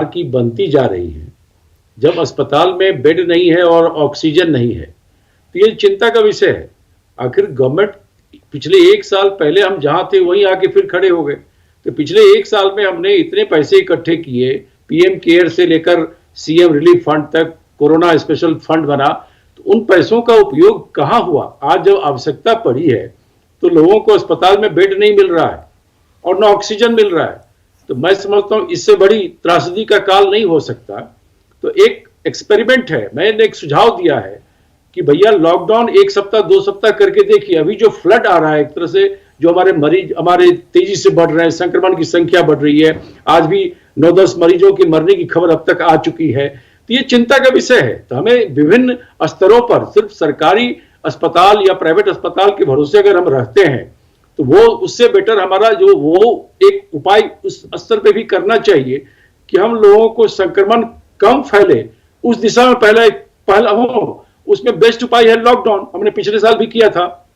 की बनती जा रही है, जब अस्पताल में बेड नहीं है और ऑक्सीजन नहीं है, तो ये चिंता का विषय है। आखिर गवर्नमेंट पिछले 1 साल पहले हम जहां थे वहीं आके फिर खड़े हो गए। तो पिछले 1 साल में हमने इतने पैसे इकट्ठे किए, पीएम केयर से लेकर सीएम रिलीफ फंड तक, कोरोना स्पेशल फंड बना, तो उन पैसों का उपयोग कहाँ हुआ? आज जब आवश्यकता पड़ी है तो लोगों को अस्पताल में बेड नहीं मिल रहा है और न ऑक्सीजन मिल रहा है। तो मैं समझता हूं इससे बड़ी त्रासदी का काल नहीं हो सकता। तो एक एक्सपेरिमेंट है, मैंने एक सुझाव दिया है कि भैया लॉकडाउन 1 सप्ताह 2 सप्ताह करके देखिए। अभी जो फ्लड आ रहा है एक तरह से, जो हमारे मरीज हमारे तेजी से बढ़ रहे हैं, संक्रमण की संख्या बढ़ रही है, आज भी 9-10 मरीजों की मरने की खबर अब तक आ चुकी है, तो ये चिंता का विषय है। तो हमें विभिन्न स्तरों पर, सिर्फ सरकारी अस्पताल या प्राइवेट अस्पताल के भरोसे अगर हम रहते हैं तो वो उससे बेटर हमारा जो वो एक उपाय उस स्तर पे भी करना चाहिए कि हम लोगों को संक्रमण कम फैले, उस दिशा में पहला हो। उसमें बेस्ट उपाय है लॉकडाउन। हमने पिछले साल भी किया था,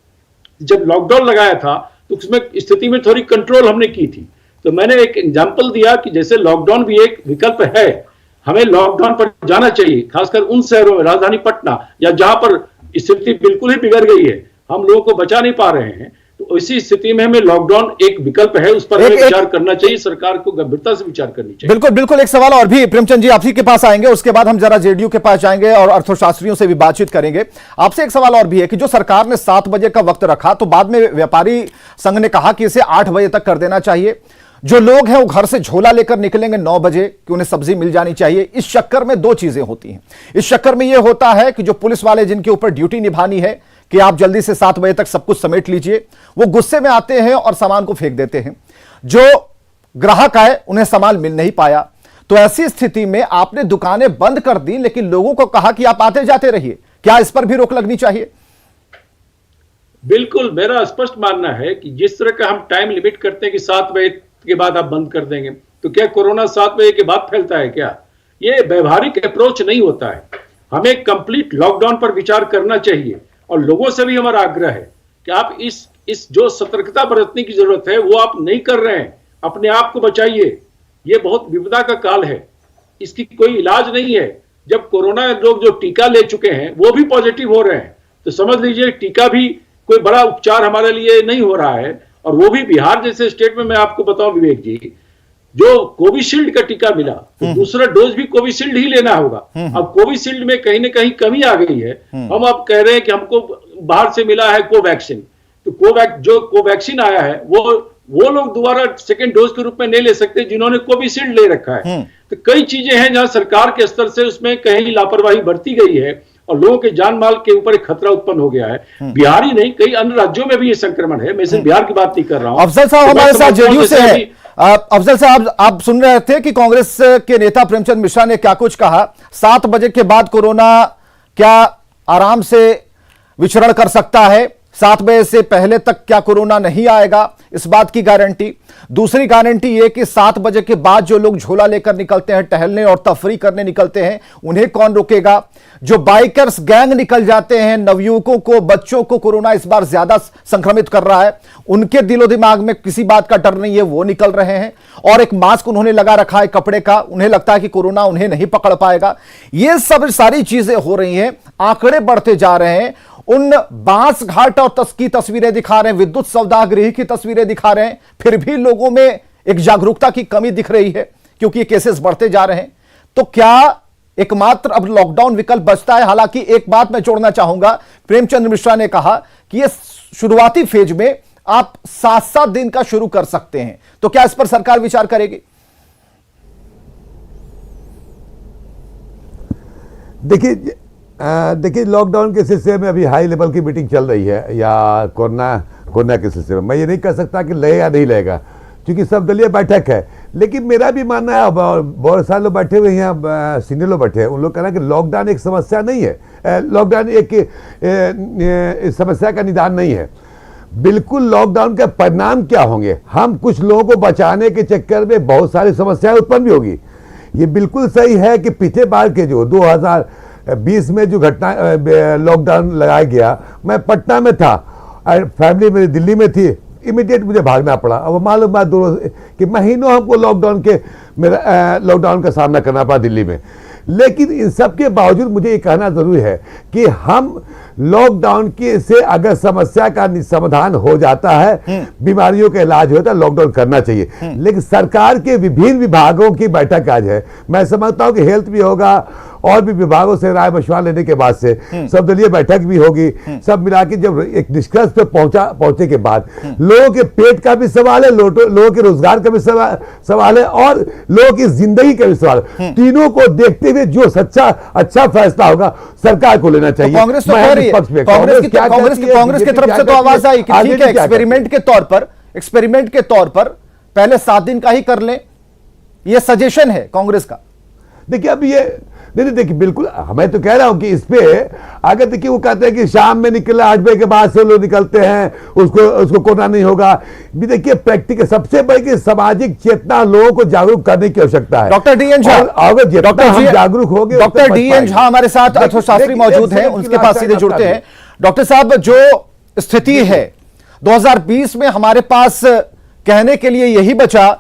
जब लॉकडाउन लगाया था तो उसमें स्थिति में थोड़ी कंट्रोल हमने की थी। तो मैंने एक एग्जांपल दिया कि जैसे लॉकडाउन भी एक विकल्प है, हमें लॉकडाउन पर जाना चाहिए, खासकर उन शहरों में, राजधानी पटना या जहां पर स्थिति बिल्कुल ही बिगड़ गई है, हम लोगों को बचा नहीं पा रहे हैं, तो इसी स्थिति में हमें लॉकडाउन एक विकल्प है, उस पर हमें विचार करना चाहिए, सरकार को गंभीरता से विचार करनी चाहिए। बिल्कुल बिल्कुल। एक सवाल और भी प्रेमचंद जी आपसी के पास आएंगे, उसके बाद हम जरा जेडीयू के पास जाएंगे और अर्थशास्त्रियों से भी बातचीत करेंगे। आपसे एक सवाल और भी है कि जो सरकार ने 7 बजे का वक्त रखा, तो बाद में व्यापारी संघ ने कहा कि इसे 8 बजे तक कर देना चाहिए। जो लोग हैं वो घर से झोला लेकर निकलेंगे 9 बजे कि उन्हें सब्जी मिल जानी चाहिए। इस चक्कर में 2 चीजें होती हैं। इस चक्कर में यह होता है कि जो पुलिस वाले जिनके ऊपर ड्यूटी निभानी है कि आप जल्दी से 7 बजे तक सब कुछ समेट लीजिए, वो गुस्से में आते हैं और सामान को फेंक देते हैं। जो ग्राहक आए उन्हें सामान मिल नहीं पाया, तो ऐसी स्थिति में आपने दुकानें बंद कर दी, लेकिन लोगों को कहा कि आप आते जाते रहिए। क्या इस पर भी रोक लगनी चाहिए? बिल्कुल, मेरा स्पष्ट मानना है कि जिस तरह का हम टाइम लिमिट करते हैं कि 7 बजे के बाद आप बंद कर देंगे, तो क्या कोरोना 7 बजे के बाद फैलता है क्या? ये व्यवहारिक अप्रोच नहीं होता है। हमें कंप्लीट लॉकडाउन पर विचार करना चाहिए और लोगों से भी हमारा आग्रह है कि आप इस जो सतर्कता बरतने की जरूरत है वो आप नहीं कर रहे हैं, अपने आप को बचाइए। ये बहुत विपदा का काल है, इसकी कोई इलाज नहीं है। जब कोरोना लोग जो टीका ले चुके हैं वो भी पॉजिटिव हो रहे हैं, तो समझ लीजिए टीका भी कोई बड़ा उपचार हमारे लिए नहीं हो रहा है। और वो भी बिहार जैसे स्टेट में, मैं आपको बताऊं विवेक जी, जो कोविशील्ड का टीका मिला, तो दूसरा डोज भी कोविशील्ड ही लेना होगा। अब कोविशील्ड में कहीं ना कहीं कमी आ गई है। हम अब कह रहे हैं कि हमको बाहर से मिला है कोवैक्सीन, तो जो कोवैक्सीन आया है वो लोग दोबारा सेकेंड डोज के रूप में नहीं ले सकते जिन्होंने कोविशील्ड ले रखा है। तो कई चीजें हैं जहां सरकार के स्तर से उसमें कहीं लापरवाही बरती गई है और लोगों के जान माल के ऊपर एक खतरा उत्पन्न हो गया है। बिहार ही नहीं, कई अन्य राज्यों में भी ये संक्रमण है। मैं सिर्फ बिहार की बात नहीं कर रहा हूं। अफजल साहब हमारे साथ जेडीयू से है। अफजल साहब, आप सुन रहे थे कि कांग्रेस के नेता प्रेमचंद मिश्रा ने क्या कुछ कहा। 7 बजे के बाद कोरोना क्या आराम से विचरण कर सकता है? 7 बजे से पहले तक क्या कोरोना नहीं आएगा, इस बात की गारंटी। दूसरी गारंटी यह कि 7 बजे के बाद जो लोग झोला लेकर निकलते हैं, टहलने और तफरी करने निकलते हैं, उन्हें कौन रोकेगा? जो बाइकर्स गैंग निकल जाते हैं, नवयुवकों को, बच्चों को कोरोना इस बार ज्यादा संक्रमित कर रहा है, उनके दिलो दिमाग में किसी बात का डर नहीं है, वो निकल रहे हैं। और एक मास्क उन्होंने लगा रखा है कपड़े का, उन्हें लगता है कि कोरोना उन्हें नहीं पकड़ पाएगा। ये सब सारी चीजें हो रही हैं, आंकड़े बढ़ते जा रहे हैं। उन बांस घाट और की तस्वीरें दिखा रहे हैं, विद्युत सौदागृह की तस्वीरें दिखा रहे हैं, फिर भी लोगों में एक जागरूकता की कमी दिख रही है क्योंकि ये केसेस बढ़ते जा रहे हैं। तो क्या एकमात्र अब लॉकडाउन विकल्प बचता है? हालांकि एक बात मैं जोड़ना चाहूंगा, प्रेमचंद मिश्रा ने कहा कि ये शुरुआती फेज में आप 7-7 दिन का शुरू कर सकते हैं, तो क्या इस पर सरकार विचार करेगी? देखिए लॉकडाउन के सिलसिले में अभी हाई लेवल की मीटिंग चल रही है या कोरोना के सिलसिले में। मैं ये नहीं कह सकता कि लगे या नहीं लगेगा, क्योंकि सब दलीय बैठक है। लेकिन मेरा भी मानना है, बहुत सारे लोग बैठे हुए हैं, सीनियर लोग बैठे हैं, उन लोग कहना कि लॉकडाउन एक समस्या नहीं है, लॉकडाउन एक समस्या का निदान नहीं है। बिल्कुल लॉकडाउन के परिणाम क्या होंगे, हम कुछ लोगों को बचाने के चक्कर में बहुत सारी समस्याएं उत्पन्न भी होगी। ये बिल्कुल सही है कि पिछले बार के जो 2020 में जो घटना लॉकडाउन लगाया गया, मैं पटना में था, फैमिली मेरी दिल्ली में थी, इमीडिएट मुझे भागना पड़ा। अब मालूम बात दोनों कि महीनों हमको लॉकडाउन का सामना करना पड़ा दिल्ली में। लेकिन इन सब के बावजूद मुझे ये कहना जरूरी है कि हम लॉकडाउन के से अगर समस्या का समाधान हो जाता है, बीमारियों का इलाज होता है, लॉकडाउन करना चाहिए। लेकिन सरकार के विभिन्न विभागों की बैठक आज है, मैं समझता हूं कि हेल्थ भी होगा और भी विभागों से राय मशवरा लेने के बाद से सर्वदलीय बैठक भी होगी। सब मिला के जब एक निष्कर्ष पे पहुंचे के बाद लोगों के पेट का भी सवाल है, लोगों के रोजगार का भी सवाल है और लोगों की जिंदगी का भी सवाल है। तीनों को देखते हुए जो सच्चा अच्छा फैसला होगा सरकार को लेना चाहिए। कांग्रेस तो कह रही है, कांग्रेस की तरफ से तो आवाज आई कि ठीक है, एक्सपेरिमेंट के तौर पर पहले 7 दिन का ही कर लें, यह सजेशन है कांग्रेस का। देखिए अब ये नहीं देखिए, बिल्कुल मैं तो कह रहा हूं कि इस पे अगर देखिए वो कहते हैं कि शाम में निकले 8 बजे के बाद से लोग निकलते हैं, उसको कोरोना नहीं होगा। भी देखिए प्रैक्टिकल सबसे बड़ी सामाजिक चेतना लोगों को जागरूक करने की आवश्यकता है। डॉक्टर डी एन झा, जागरूक हो गए। डॉक्टर डी एन झा हमारे साथ अर्थशास्त्री मौजूद हैं, उनके पास सीधे जुड़ते हैं। डॉक्टर साहब, जो स्थिति है 2020 में हमारे पास कहने के लिए यही बचा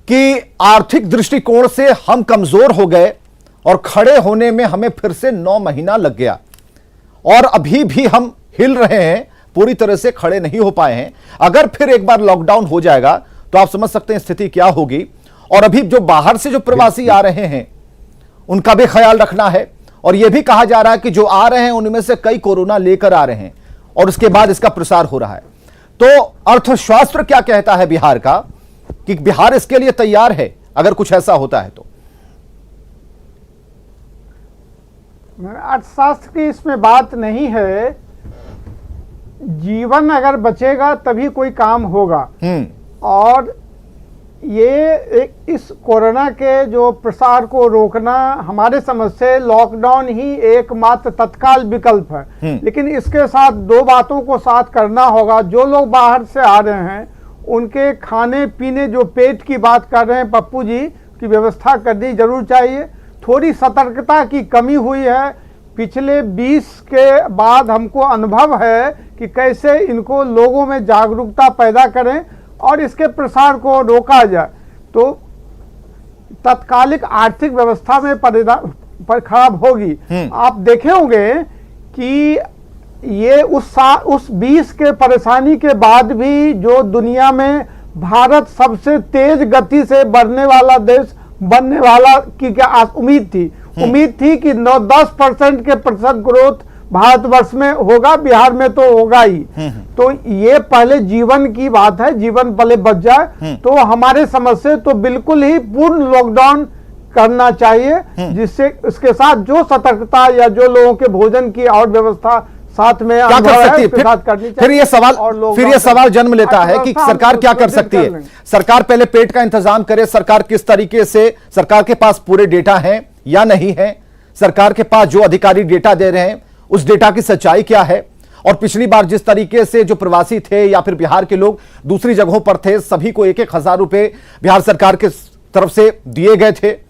कि आर्थिक दृष्टिकोण से हम कमजोर हो गए और खड़े होने में हमें फिर से 9 महीना लग गया और अभी भी हम हिल रहे हैं, पूरी तरह से खड़े नहीं हो पाए हैं। अगर फिर एक बार लॉकडाउन हो जाएगा तो आप समझ सकते हैं स्थिति क्या होगी। और अभी जो बाहर से जो प्रवासी आ रहे हैं उनका भी ख्याल रखना है और यह भी कहा जा रहा है कि जो आ रहे हैं उनमें से कई कोरोना लेकर आ रहे हैं और उसके बाद इसका प्रसार हो रहा है। तो अर्थशास्त्र क्या कहता है बिहार का कि बिहार इसके लिए तैयार है अगर कुछ ऐसा होता है तो? अर्थशास्त्र की इसमें बात नहीं है, जीवन अगर बचेगा तभी कोई काम होगा। और ये इस कोरोना के जो प्रसार को रोकना हमारे समझ से लॉकडाउन ही एकमात्र तत्काल विकल्प है। लेकिन इसके साथ 2 बातों को साथ करना होगा। जो लोग बाहर से आ रहे हैं उनके खाने पीने, जो पेट की बात कर रहे हैं पप्पू जी, की व्यवस्था करनी जरूर चाहिए। थोड़ी सतर्कता की कमी हुई है। पिछले 20 के बाद हमको अनुभव है कि कैसे इनको लोगों में जागरूकता पैदा करें और इसके प्रसार को रोका जाए। तो तत्कालिक आर्थिक व्यवस्था में पर खराब होगी। आप देखे होंगे कि ये उस 20 के परेशानी के बाद भी जो दुनिया में भारत सबसे तेज गति से बढ़ने वाला देश बनने वाला की क्या उम्मीद थी। उम्मीद थी कि 9-10% के प्रतिशत ग्रोथ भारतवर्ष में होगा, बिहार में तो होगा ही। तो ये पहले जीवन की बात है, जीवन पहले बच जाए। तो हमारे समझ से तो बिल्कुल ही पूर्ण लॉकडाउन करना चाहिए, जिससे इसके साथ जो सतर्कता या जो लोगों के भोजन की और व्यवस्था साथ में क्या कर सकती है? फिर ये सवाल जन्म लेता है कि सरकार क्या कर सकती है। सरकार पहले पेट का इंतजाम करे। सरकार किस तरीके से, सरकार के पास पूरे डेटा हैं या नहीं है, सरकार के पास जो अधिकारी डेटा दे रहे हैं उस डेटा की सच्चाई क्या है। और पिछली बार जिस तरीके से जो प्रवासी थे या फिर बिहार के लोग दूसरी जगहों पर थे, सभी को 1-1 हजार रुपए बिहार सरकार के तरफ से दिए गए थे